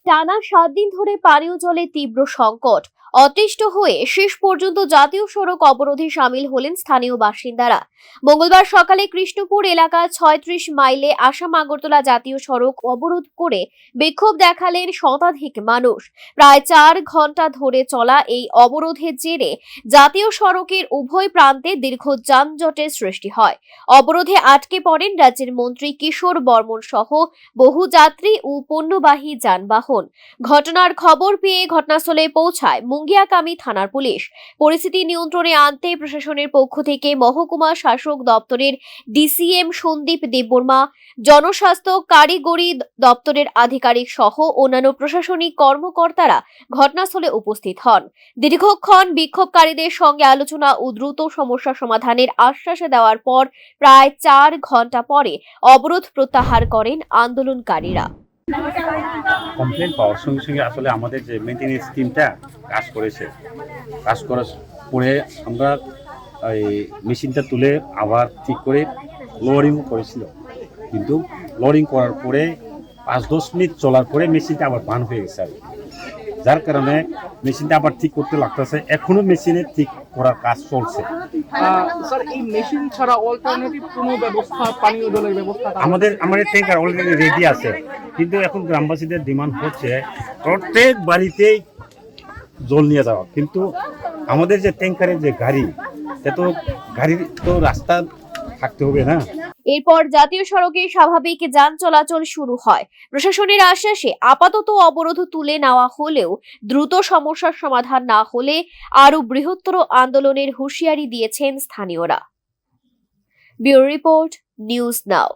টানা 7 দিন ধরে পানীয় জলের তীব্র সংকট। অতিষ্ঠ হয়ে শেষ পর্যন্ত জাতীয় সড়ক অবরোধে সামিল হলেন স্থানীয় বাসিন্দারা। মঙ্গলবার সকালে কৃষ্ণপুর এলাকার 36 মাইলে আসাম আগরতলা জাতীয় সড়ক অবরোধ করে বিক্ষোভ দেখালেন শতাধিক মানুষ। প্রায় 4 ঘন্টা ধরে চলা এই অবরোধের জেরে জাতীয় সড়কের উভয় প্রান্তে দীর্ঘ যানজটের সৃষ্টি হয়। অবরোধে আটকে পড়েন রাজ্যের মন্ত্রী কিশোর বর্মন সহ বহু যাত্রী ও পণ্যবাহী যানবাহন। ঘটনার খবর পেয়ে ঘটনাস্থলে পৌঁছায় মুঙ্গিয়াকামী থানার পুলিশ। পরিস্থিতি নিয়ন্ত্রণে আনতে প্রশাসনের পক্ষ থেকে মহকুমা শাসক দপ্তরের ডিসিএম সন্দীপ দেববর্মা, জনস্বাস্থ্য কারিগরি দপ্তরের আধিকারিক সহ অন্যান্য প্রশাসনিক কর্মকর্তারা ঘটনাস্থলে উপস্থিত হন। দীর্ঘক্ষণ বিক্ষোভকারীদের সঙ্গে আলোচনা ও দ্রুত সমস্যা সমাধানের আশ্বাস দেওয়ার পর প্রায় 4 ঘন্টা পরে অবরোধ প্রত্যাহার করেন আন্দোলনকারীরা। কমপ্লেন পাওয়ার সঙ্গে সঙ্গে আসলে আমাদের যে মেইনটেনেন্স টিমটা কাজ করার পরে আমরা এই মেশিনটা তুলে আবার ঠিক করে লোয়ারিং করেছিল, কিন্তু লোয়ারিং করার পরে 5-10 মিনিট চলার পরে মেশিনটা আবার বান হয়ে গেছে, আর যার কারণে মেশিনটা আবার ঠিক করতে লাগতেছে। এখনো মেশিনে ঠিক করার কাজ চলছে। স্যার, এই মেশিন ছাড়া অল্টারনেটিভ কোনো ব্যবস্থা, পানীয় জলের ব্যবস্থা? আমাদের ট্যাঙ্কার অলরেডি রেডি আছে, কিন্তু এখন গ্রামবাসীদের ডিমান্ড হচ্ছে প্রত্যেক বাড়িতেই জল নিয়ে যাওয়া। কিন্তু আমাদের যে ট্যাঙ্কারের যে গাড়ি, গাড়ির তো রাস্তা থাকতে হবে না। এরপর জাতীয় সড়কে স্বাভাবিক যান চলাচল শুরু হয়। প্রশাসনের আশ্বাসে আপাতত অবরোধ তুলে নেওয়া হলেও দ্রুত সমস্যার সমাধান না হলে আরো বৃহত্তর আন্দোলনের হুঁশিয়ারি দিয়েছেন স্থানীয়রা। Bureau report, news now.